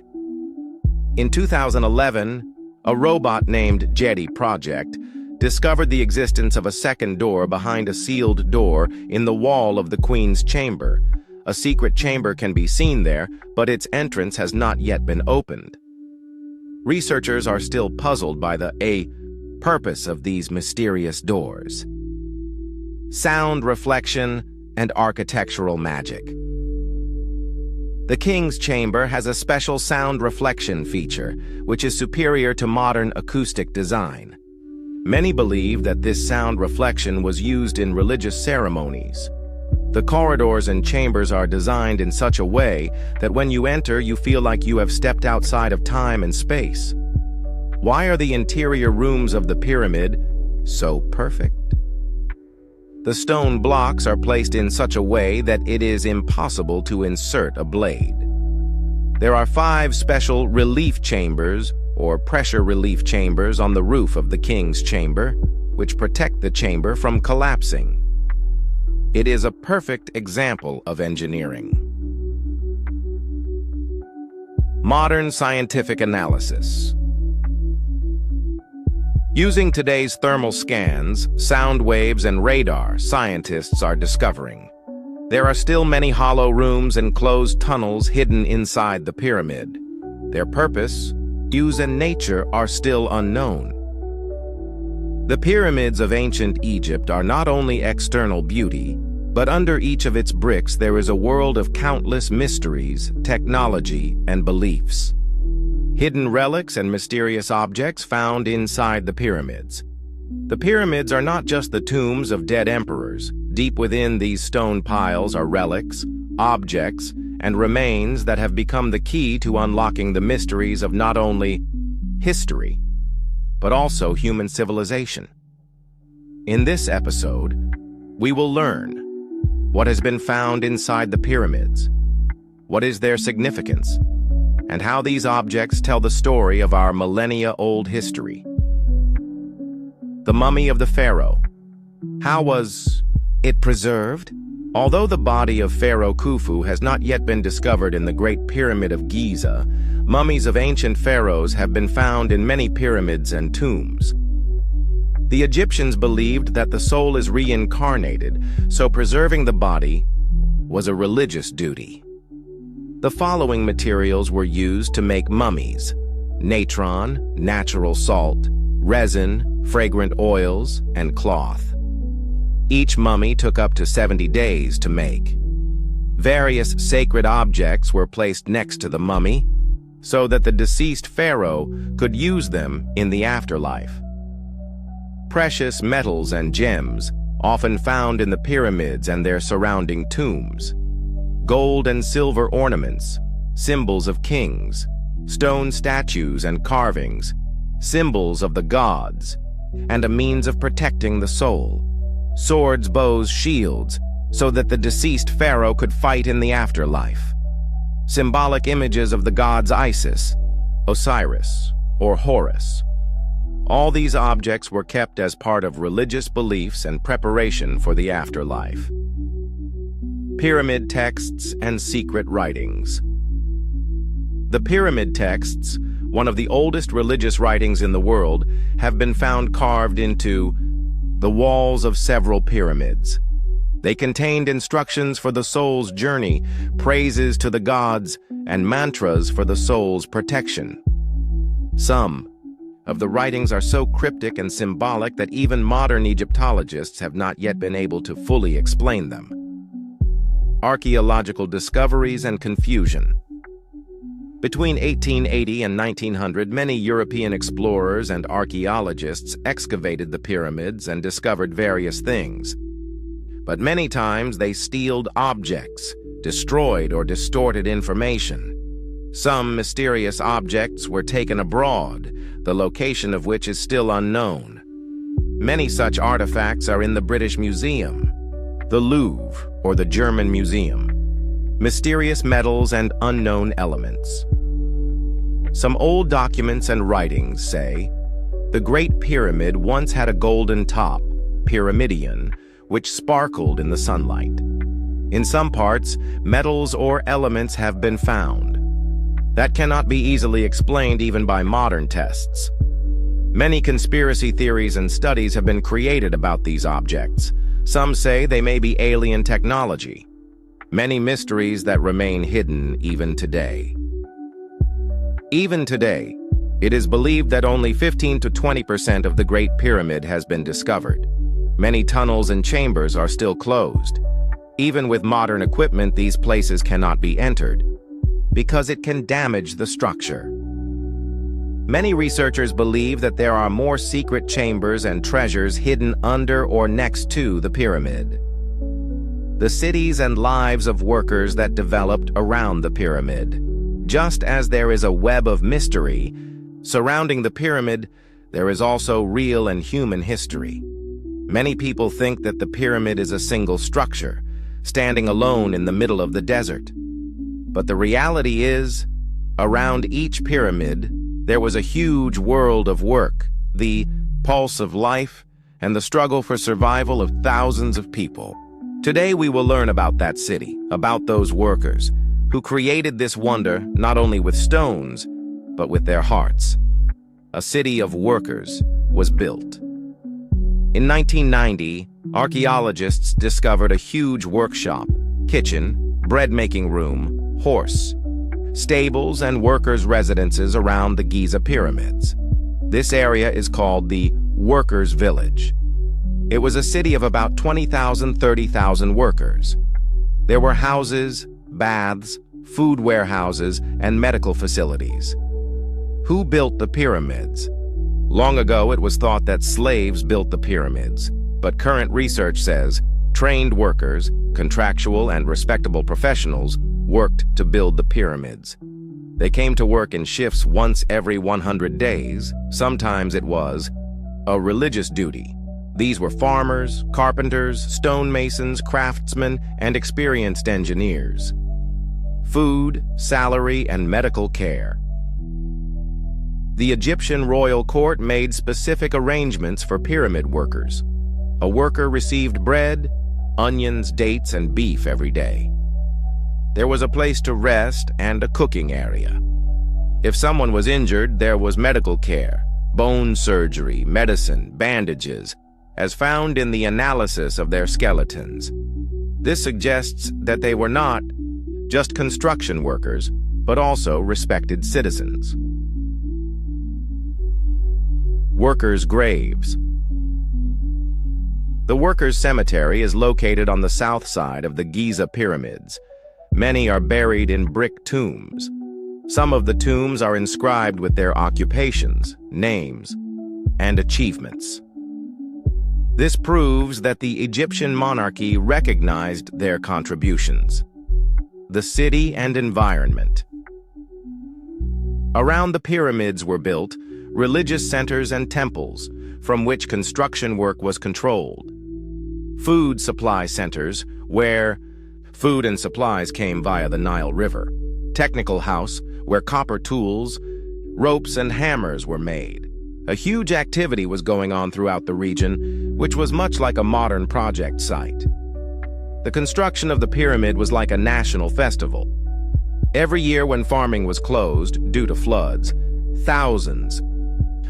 In 2011, a robot named Jetty Project discovered the existence of a second door behind a sealed door in the wall of the Queen's Chamber. A secret chamber can be seen there, but its entrance has not yet been opened. Researchers are still puzzled by the purpose of these mysterious doors. Sound reflection and architectural magic. The King's Chamber has a special sound reflection feature, which is superior to modern acoustic design. Many believe that this sound reflection was used in religious ceremonies. The corridors and chambers are designed in such a way that when you enter, you feel like you have stepped outside of time and space. Why are the interior rooms of the pyramid so perfect? The stone blocks are placed in such a way that it is impossible to insert a blade. There are 5 special relief chambers, or pressure relief chambers, on the roof of the King's Chamber, which protect the chamber from collapsing. It is a perfect example of engineering. Modern scientific analysis. Using today's thermal scans, sound waves, and radar, scientists are discovering there are still many hollow rooms and closed tunnels hidden inside the pyramid. Their purpose, use, and nature are still unknown. The pyramids of ancient Egypt are not only external beauty, but under each of its bricks there is a world of countless mysteries, technology, and beliefs. Hidden relics and mysterious objects found inside the pyramids. The pyramids are not just the tombs of dead emperors. Deep within these stone piles are relics, objects, and remains that have become the key to unlocking the mysteries of not only history, but also human civilization. In this episode, we will learn what has been found inside the pyramids, what is their significance, and how these objects tell the story of our millennia-old history. The mummy of the pharaoh. How was it preserved? Although the body of Pharaoh Khufu has not yet been discovered in the Great Pyramid of Giza, mummies of ancient pharaohs have been found in many pyramids and tombs. The Egyptians believed that the soul is reincarnated, so preserving the body was a religious duty. The following materials were used to make mummies: natron, natural salt, resin, fragrant oils, and cloth. Each mummy took up to 70 days to make. Various sacred objects were placed next to the mummy so that the deceased pharaoh could use them in the afterlife. Precious metals and gems, often found in the pyramids and their surrounding tombs. Gold and silver ornaments, symbols of kings, stone statues and carvings, symbols of the gods, and a means of protecting the soul. Swords, bows, shields, so that the deceased pharaoh could fight in the afterlife. Symbolic images of the gods Isis, Osiris, or Horus. All these objects were kept as part of religious beliefs and preparation for the afterlife. Pyramid texts and secret writings. The pyramid texts, one of the oldest religious writings in the world, have been found carved into the walls of several pyramids. They contained instructions for the soul's journey, praises to the gods, and mantras for the soul's protection. Some of the writings are so cryptic and symbolic that even modern Egyptologists have not yet been able to fully explain them. Archaeological discoveries and confusion. Between 1880 and 1900, many European explorers and archaeologists excavated the pyramids and discovered various things. But many times they stealed objects, destroyed or distorted information. Some mysterious objects were taken abroad, the location of which is still unknown. Many such artifacts are in the British Museum, the Louvre, or the German Museum. Mysterious metals and unknown elements. Some old documents and writings say, the Great Pyramid once had a golden top, pyramidion, which sparkled in the sunlight. In some parts, metals or elements have been found. That cannot be easily explained even by modern tests. Many conspiracy theories and studies have been created about these objects. Some say they may be alien technology. Many mysteries that remain hidden even today. Even today, it is believed that only 15 to 20% of the Great Pyramid has been discovered. Many tunnels and chambers are still closed. Even with modern equipment, these places cannot be entered because it can damage the structure. Many researchers believe that there are more secret chambers and treasures hidden under or next to the pyramid. The cities and lives of workers that developed around the pyramid. Just as there is a web of mystery surrounding the pyramid, there is also real and human history. Many people think that the pyramid is a single structure, standing alone in the middle of the desert. But the reality is, around each pyramid, there was a huge world of work, the pulse of life, and the struggle for survival of thousands of people. Today we will learn about that city, about those workers, who created this wonder not only with stones, but with their hearts. A city of workers was built. In 1990, archaeologists discovered a huge workshop, kitchen, bread-making room, horse, stables, and workers' residences around the Giza pyramids. This area is called the Workers' Village. It was a city of about 20,000, 30,000 workers. There were houses, baths, food warehouses, and medical facilities. Who built the pyramids? Long ago, it was thought that slaves built the pyramids, but current research says trained workers, contractual and respectable professionals, worked to build the pyramids. They came to work in shifts once every 100 days. Sometimes it was a religious duty. These were farmers, carpenters, stonemasons, craftsmen, and experienced engineers. Food, salary, and medical care. The Egyptian royal court made specific arrangements for pyramid workers. A worker received bread, onions, dates, and beef every day. There was a place to rest and a cooking area. If someone was injured, there was medical care, bone surgery, medicine, bandages, as found in the analysis of their skeletons. This suggests that they were not just construction workers, but also respected citizens. Workers' graves. The workers' cemetery is located on the south side of the Giza pyramids. Many are buried in brick tombs. Some of the tombs are inscribed with their occupations, names, and achievements. This proves that the Egyptian monarchy recognized their contributions. The city and environment. Around the pyramids were built religious centers and temples, from which construction work was controlled. Food supply centers, where food and supplies came via the Nile River. Technical house, where copper tools, ropes, and hammers were made. A huge activity was going on throughout the region, which was much like a modern project site. The construction of the pyramid was like a national festival. Every year when farming was closed due to floods, thousands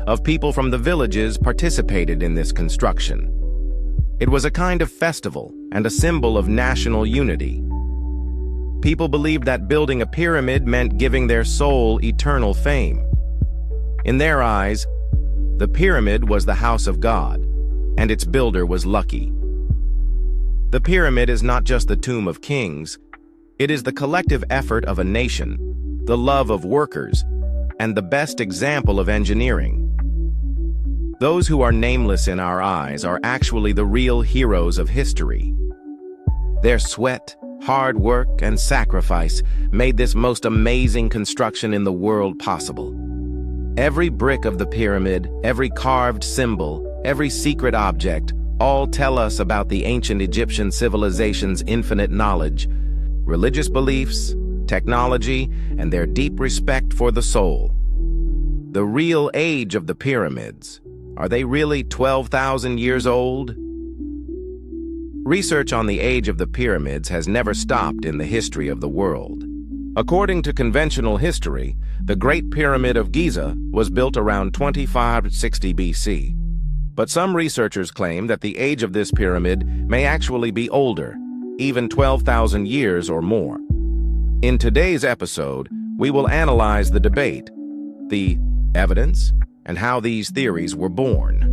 of people from the villages participated in this construction. It was a kind of festival and a symbol of national unity. People believed that building a pyramid meant giving their soul eternal fame. In their eyes, the pyramid was the house of God, and its builder was lucky. The pyramid is not just the tomb of kings, it is the collective effort of a nation, the love of workers, and the best example of engineering. Those who are nameless in our eyes are actually the real heroes of history. Their sweat, hard work, and sacrifice made this most amazing construction in the world possible. Every brick of the pyramid, every carved symbol, every secret object, all tell us about the ancient Egyptian civilization's infinite knowledge, religious beliefs, technology, and their deep respect for the soul. The real age of the pyramids. Are they really 12,000 years old? Research on the age of the pyramids has never stopped in the history of the world. According to conventional history, the Great Pyramid of Giza was built around 2560 BC. But some researchers claim that the age of this pyramid may actually be older, even 12,000 years or more. In today's episode, we will analyze the debate, the evidence, and how these theories were born.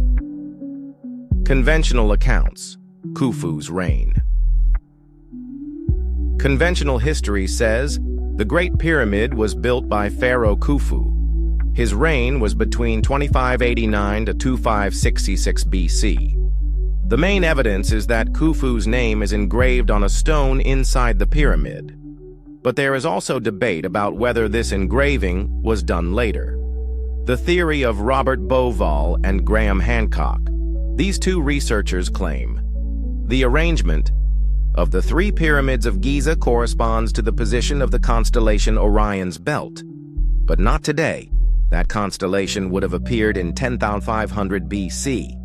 Conventional accounts. Khufu's reign. Conventional history says the Great Pyramid was built by Pharaoh Khufu. His reign was between 2589 to 2566 BC. The main evidence is that Khufu's name is engraved on a stone inside the pyramid. But there is also debate about whether this engraving was done later. The theory of Robert Bauval and Graham Hancock. These two researchers claim the arrangement of the three pyramids of Giza corresponds to the position of the constellation Orion's belt. But not today. That constellation would have appeared in 10,500 BC.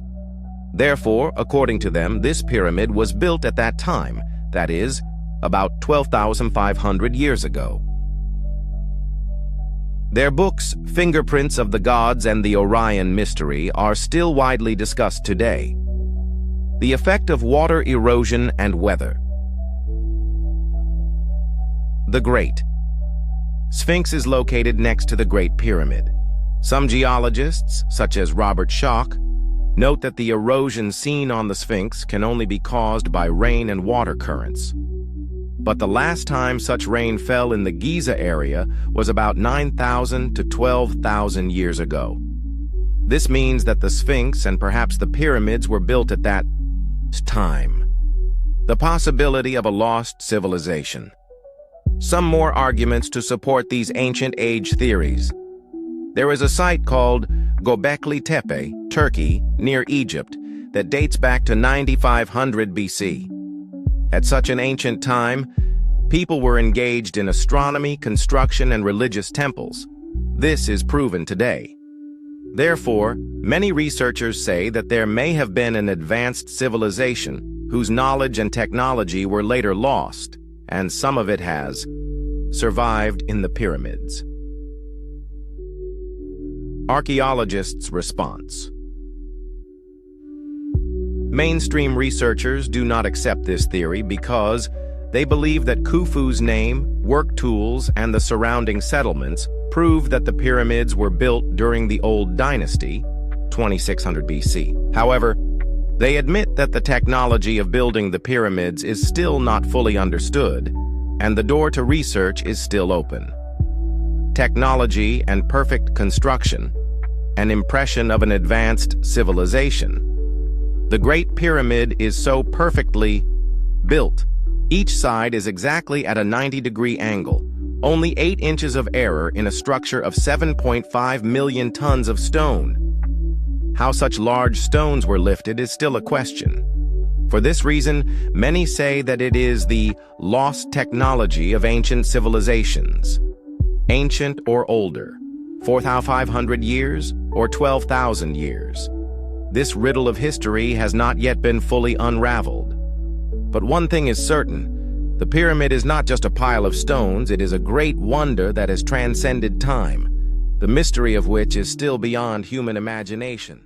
Therefore, according to them, this pyramid was built at that time, that is, about 12,500 years ago. Their books, Fingerprints of the Gods and the Orion Mystery, are still widely discussed today. The effect of water erosion and weather. The Great Sphinx is located next to the Great Pyramid. Some geologists, such as Robert Schoch, note that the erosion seen on the Sphinx can only be caused by rain and water currents. But the last time such rain fell in the Giza area was about 9,000 to 12,000 years ago. This means that the Sphinx and perhaps the pyramids were built at that time. The possibility of a lost civilization. Some more arguments to support these ancient age theories. There is a site called Göbekli Tepe, Turkey, near Egypt, that dates back to 9500 BC. At such an ancient time, people were engaged in astronomy, construction, and religious temples. This is proven today. Therefore, many researchers say that there may have been an advanced civilization whose knowledge and technology were later lost, and some of it has survived in the pyramids. Archaeologists' response. Mainstream researchers do not accept this theory because they believe that Khufu's name, work tools, and the surrounding settlements prove that the pyramids were built during the Old Dynasty, 2600 BC. However, they admit that the technology of building the pyramids is still not fully understood, and the door to research is still open. Technology and perfect construction, an impression of an advanced civilization. The Great Pyramid is so perfectly built. Each side is exactly at a 90-degree angle, only 8 inches of error in a structure of 7.5 million tons of stone. How such large stones were lifted is still a question. For this reason, many say that it is the lost technology of ancient civilizations. Ancient or older, 4,500 years or 12,000 years. This riddle of history has not yet been fully unraveled. But one thing is certain, the pyramid is not just a pile of stones, it is a great wonder that has transcended time, the mystery of which is still beyond human imagination.